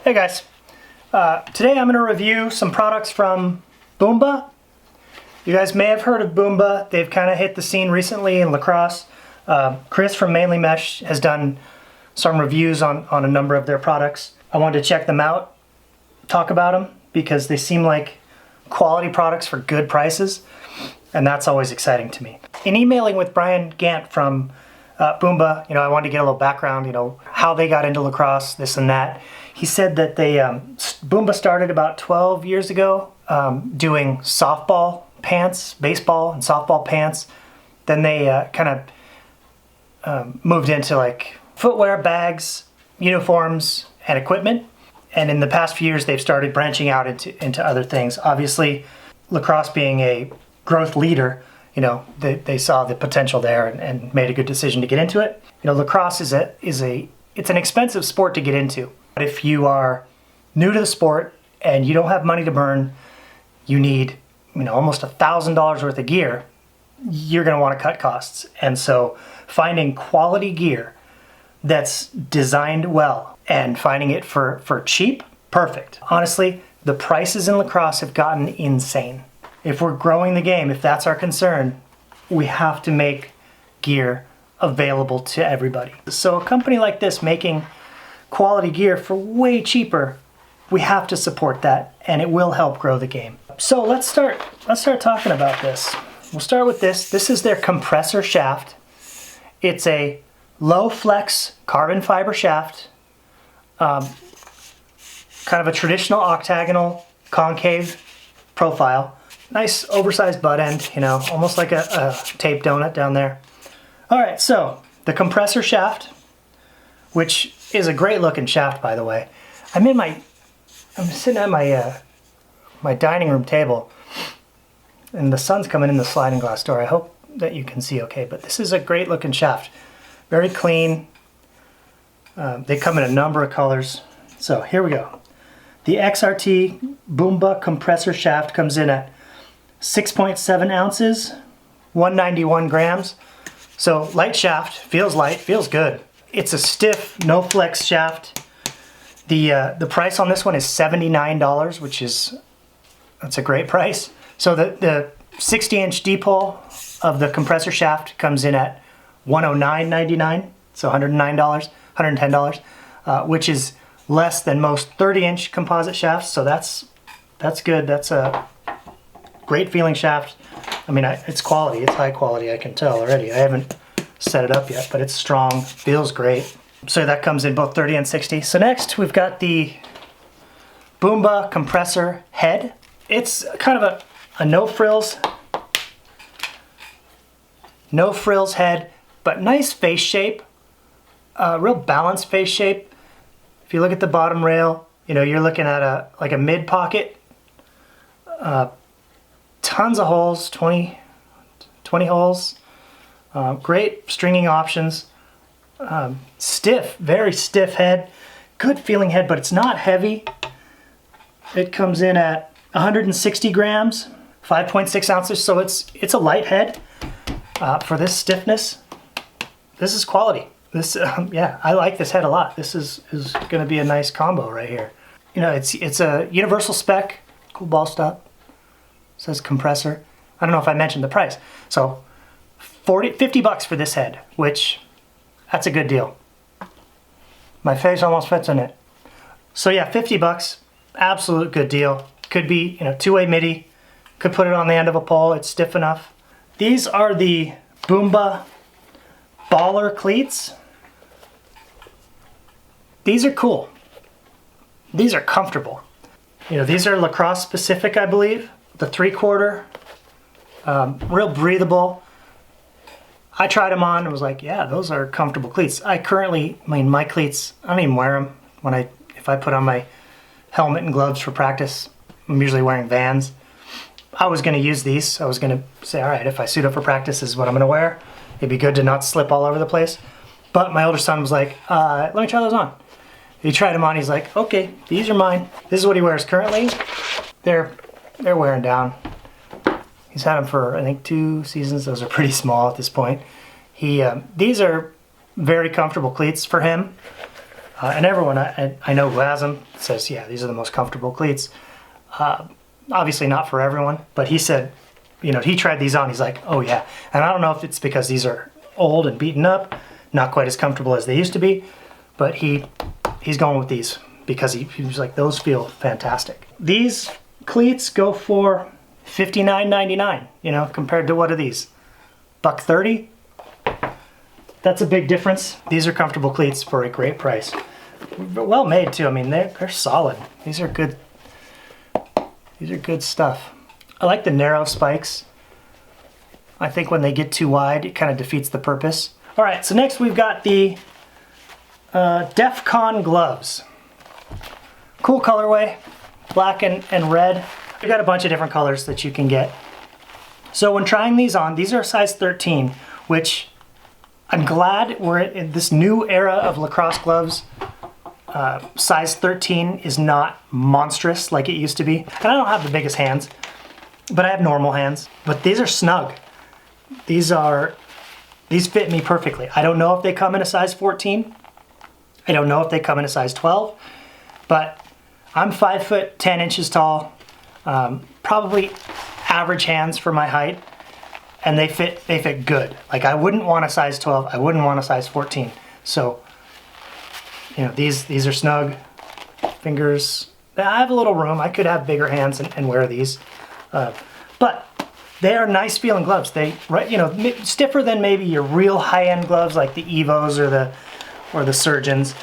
Hey guys, today I'm going to review some products from Boombah. You guys may have heard of Boombah. They've kind of hit the scene recently in Lacrosse. Chris from Mainly Mesh has done some reviews on a number of their products. I wanted to check them out, talk about them, because they seem like quality products for good prices, and that's always exciting to me. In emailing with Brian Gant from Boombah, I wanted to get a little background, how they got into lacrosse, this and that. He said that Boombah started about 12 years ago doing softball pants, baseball and softball pants. Then they kind of moved into like footwear, bags, uniforms, and equipment. And in the past few years, they've started branching out into other things. Obviously, lacrosse being a growth leader, they saw the potential there and made a good decision to get into it. Lacrosse it's an expensive sport to get into. But if you are new to the sport and you don't have money to burn, you need almost $1,000 worth of gear, you're going to want to cut costs. And so finding quality gear that's designed well and finding it for cheap, perfect. Honestly, the prices in lacrosse have gotten insane. If we're growing the game, if that's our concern, we have to make gear available to everybody. So a company like this making quality gear for way cheaper, we have to support that, and it will help grow the game. So let's start talking about this. We'll start with this. This is their compressor shaft. It's a low flex carbon fiber shaft, kind of a traditional octagonal concave profile. Nice oversized butt end, almost like a tape donut down there. All right, so the compressor shaft, which is a great looking shaft, by the way. I'm sitting at my dining room table, and the sun's coming in the sliding glass door. I hope that you can see okay, but this is a great looking shaft. Very clean. They come in a number of colors. So here we go. The XRT Boombah compressor shaft comes in at 6.7 ounces, 191 grams. So light shaft, feels light, feels good. It's a stiff, no flex shaft. The price on this one is $79, that's a great price. So the 60-inch D-pole of the compressor shaft comes in at $109.99, so $109, $110, which is less than most 30-inch composite shafts. So that's good. That's a great feeling shaft. It's quality. It's high quality. I can tell already. I haven't set it up yet, but it's strong. Feels great. So that comes in both 30 and 60. So next we've got the Boombah compressor head. It's kind of a no frills head, but nice face shape. Real balanced face shape. If you look at the bottom rail, you're looking at a mid pocket. Tons of holes, 20 holes. Great stringing options. Stiff, very stiff head. Good feeling head, but it's not heavy. It comes in at 160 grams, 5.6 ounces, so it's a light head for this stiffness. This is quality. Yeah, I like this head a lot. This is going to be a nice combo right here. It's a universal spec, cool ball stop. It says compressor. I don't know if I mentioned the price. So $50 for this head, which that's a good deal. My face almost fits in it. So yeah, $50, absolute good deal. Could be, two-way MIDI. Could put it on the end of a pole. It's stiff enough. These are the Boombah baller cleats. These are cool. These are comfortable. These are lacrosse specific, I believe. The 3/4, real breathable. I tried them on and was like, yeah, those are comfortable cleats. My cleats, I don't even wear them if I put on my helmet and gloves for practice. I'm usually wearing Vans. I was going to use these. I was going to say, all right, if I suit up for practice, this is what I'm going to wear. It'd be good to not slip all over the place. But my older son was like, let me try those on. He tried them on. He's like, okay, these are mine. This is what he wears currently. They're wearing down. He's had them for, I think, 2 seasons. Those are pretty small at this point. These are very comfortable cleats for him. And everyone I know who has them says, yeah, these are the most comfortable cleats. Obviously not for everyone, but he said, you know, he tried these on, he's like, oh yeah. And I don't know if it's because these are old and beaten up, not quite as comfortable as they used to be, but he's going with these because he was like, those feel fantastic. These cleats go for $59.99, you know, compared to what are these? $1.30? That's a big difference. These are comfortable cleats for a great price. Well made too, I mean, they're solid. These are good stuff. I like the narrow spikes. I think when they get too wide, it kind of defeats the purpose. All right, so next we've got the DEF CON gloves. Cool colorway, black and red. We've got a bunch of different colors that you can get. So when trying these on, these are a size 13, which I'm glad we're in this new era of lacrosse gloves. Size 13 is not monstrous like it used to be. And I don't have the biggest hands, but I have normal hands. But these are snug. These fit me perfectly. I don't know if they come in a size 14. I don't know if they come in a size 12, but I'm 5'10" tall, probably average hands for my height, and they fit good. Like I wouldn't want a size 12, I wouldn't want a size 14. So, you know, these are snug. Fingers, I have a little room. I could have bigger hands and wear these, but they are nice feeling gloves. They, you know, stiffer than maybe your real high-end gloves like the Evos or the Surgeons,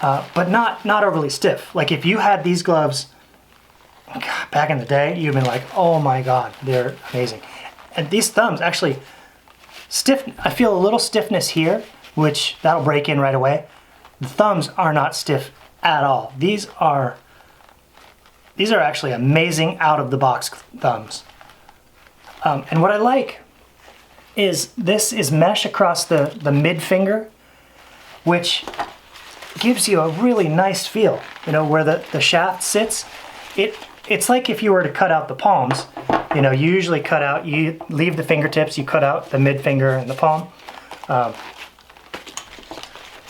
but not overly stiff. Like if you had these gloves back in the day, you'd be like, oh my God, they're amazing. And these thumbs actually stiff. I feel a little stiffness here, which that'll break in right away. The thumbs are not stiff at all. These are actually amazing out of the box thumbs. And what I like is this is mesh across the mid finger, which gives you a really nice feel. You know, where the shaft sits, it's like if you were to cut out the palms. You know, you usually you leave the fingertips, you cut out the mid finger and the palm.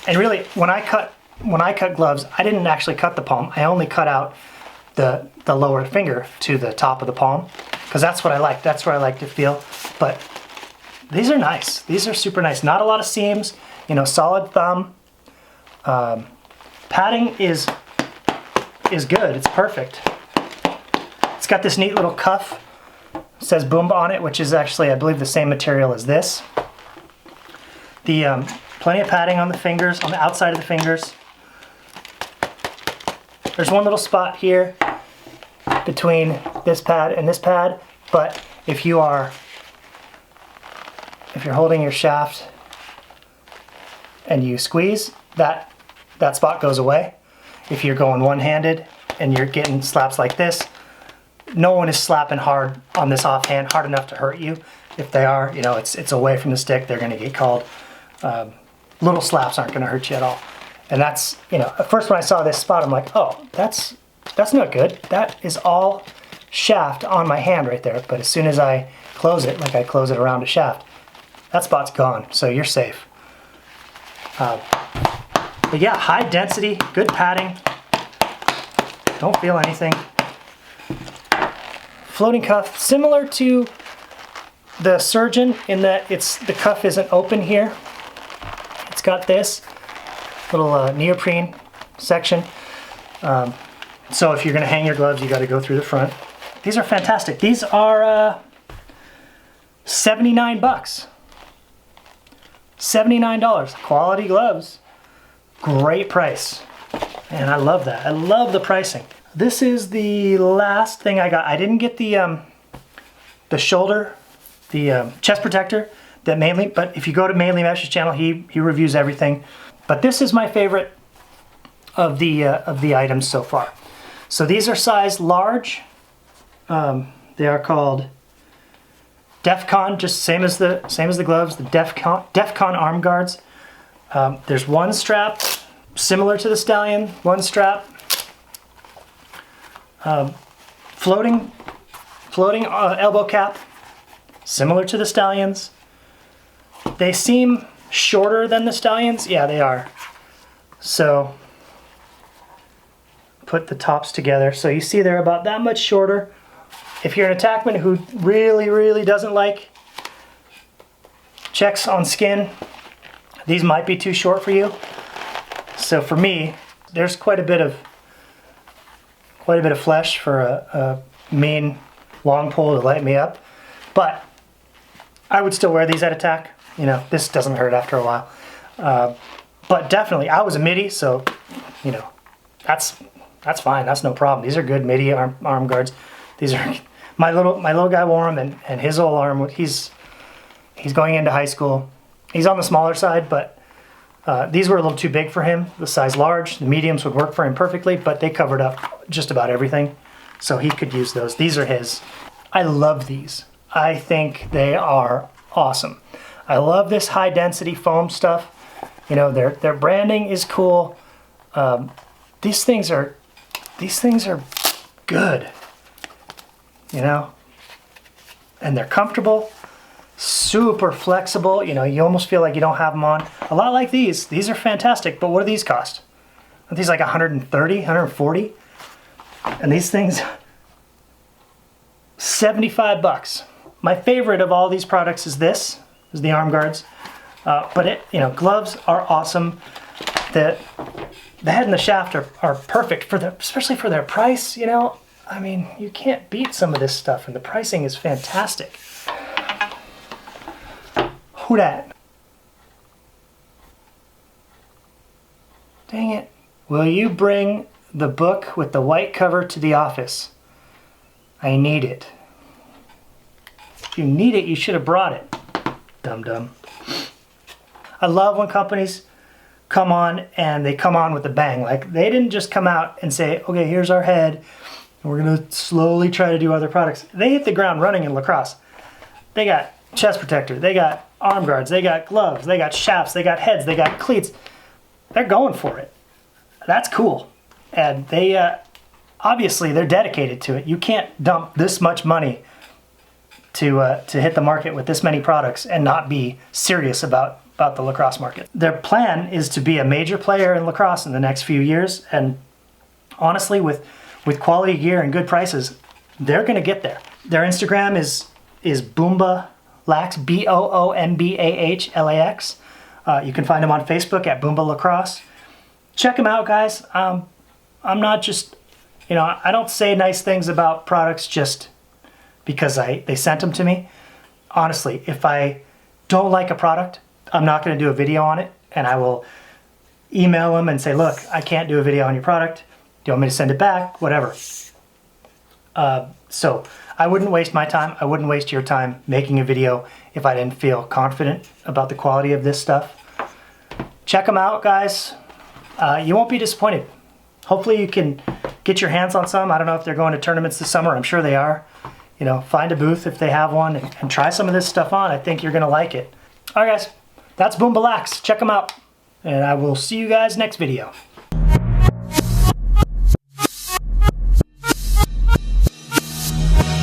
And really, when I cut gloves, I didn't actually cut the palm. I only cut out the lower finger to the top of the palm, because that's what I like. That's where I like to feel. But these are nice. These are super nice. Not a lot of seams. You know, solid thumb. Padding is good. It's perfect. It's got this neat little cuff. It says Boombah on it, which is actually, I believe, the same material as this. The plenty of padding on the fingers, on the outside of the fingers. There's one little spot here between this pad and this pad, but if you're holding your shaft and you squeeze, that spot goes away. If you're going one-handed and you're getting slaps like this, no one is slapping hard on this offhand, hard enough to hurt you. If they are, you know, it's away from the stick, they're gonna get called. Little slaps aren't gonna hurt you at all. And that's, you know, at first when I saw this spot, I'm like, oh, that's not good. That is all shaft on my hand right there. But as soon as I close it, like I close it around a shaft, that spot's gone, so you're safe. But yeah, high density, good padding. Don't feel anything. Floating cuff, similar to the Surgeon in that the cuff isn't open here. It's got this little neoprene section. So if you're gonna hang your gloves, you gotta go through the front. These are fantastic. These are 79 bucks. $79, quality gloves. Great price. And I love that. I love the pricing. This is the last thing I got. I didn't get the shoulder, the chest protector that mainly, but if you go to Mainly Mesh's channel, he reviews everything. But this is my favorite of the items so far. So these are size large. They are called DEF CON, just same as the gloves, the DEF CON arm guards. There's one strap similar to the Stallion, one strap. Floating elbow cap, similar to the Stallions. They seem shorter than the Stallions. Yeah, they are. So put the tops together. So you see they're about that much shorter. If you're an attackman who really doesn't like checks on skin, these might be too short for you. So for me, there's quite a bit of flesh for a mean long pole to light me up. But I would still wear these at attack. You know, this doesn't hurt after a while. But definitely, I was a midi, so you know, that's fine. That's no problem. These are good midi arm guards. These are my little guy wore them, and his old arm. He's going into high school. He's on the smaller side, but these were a little too big for him. The size large, the mediums would work for him perfectly, but they covered up just about everything, so he could use those. These are his. I love these. I think they are awesome. I love this high density foam stuff. You know, their branding is cool. These things are good. You know, and they're comfortable, super flexible. You know, you almost feel like you don't have them on. A lot like these. These are fantastic, but what do these cost? Are these like 130, 140? And these things, 75 bucks. My favorite of all these products is the arm guards. But you know, gloves are awesome. The head and the shaft are perfect especially for their price. You know, I mean, you can't beat some of this stuff, and the pricing is fantastic. Who dat? Dang it. Will you bring the book with the white cover to the office? I need it. If you need it, you should have brought it. Dum-dum. I love when companies come on and they come on with a bang. Like, they didn't just come out and say, okay, here's our head, and we're gonna slowly try to do other products. They hit the ground running in Lacrosse. They got chest protector, they got arm guards, they got gloves, they got shafts, they got heads, they got cleats. They're going for it. That's cool. And they, obviously they're dedicated to it. You can't dump this much money to hit the market with this many products and not be serious about the lacrosse market. Their plan is to be a major player in lacrosse in the next few years, and honestly, with quality gear and good prices, they're gonna get there. Their Instagram is Boombah Lax, BOOMBAH LAX. You can find them on Facebook at Boombah Lacrosse. Check them out, guys. I'm not just, you know, I don't say nice things about products just because they sent them to me. Honestly, if I don't like a product, I'm not going to do a video on it, and I will email them and say, look, I can't do a video on your product. Do you want me to send it back? Whatever. So I wouldn't waste my time. I wouldn't waste your time making a video if I didn't feel confident about the quality of this stuff. Check them out, guys. You won't be disappointed. Hopefully you can get your hands on some. I don't know if they're going to tournaments this summer. I'm sure they are. You know, find a booth if they have one and try some of this stuff on. I think you're going to like it. All right, guys. That's Boombah Lax. Check them out. And I will see you guys next video.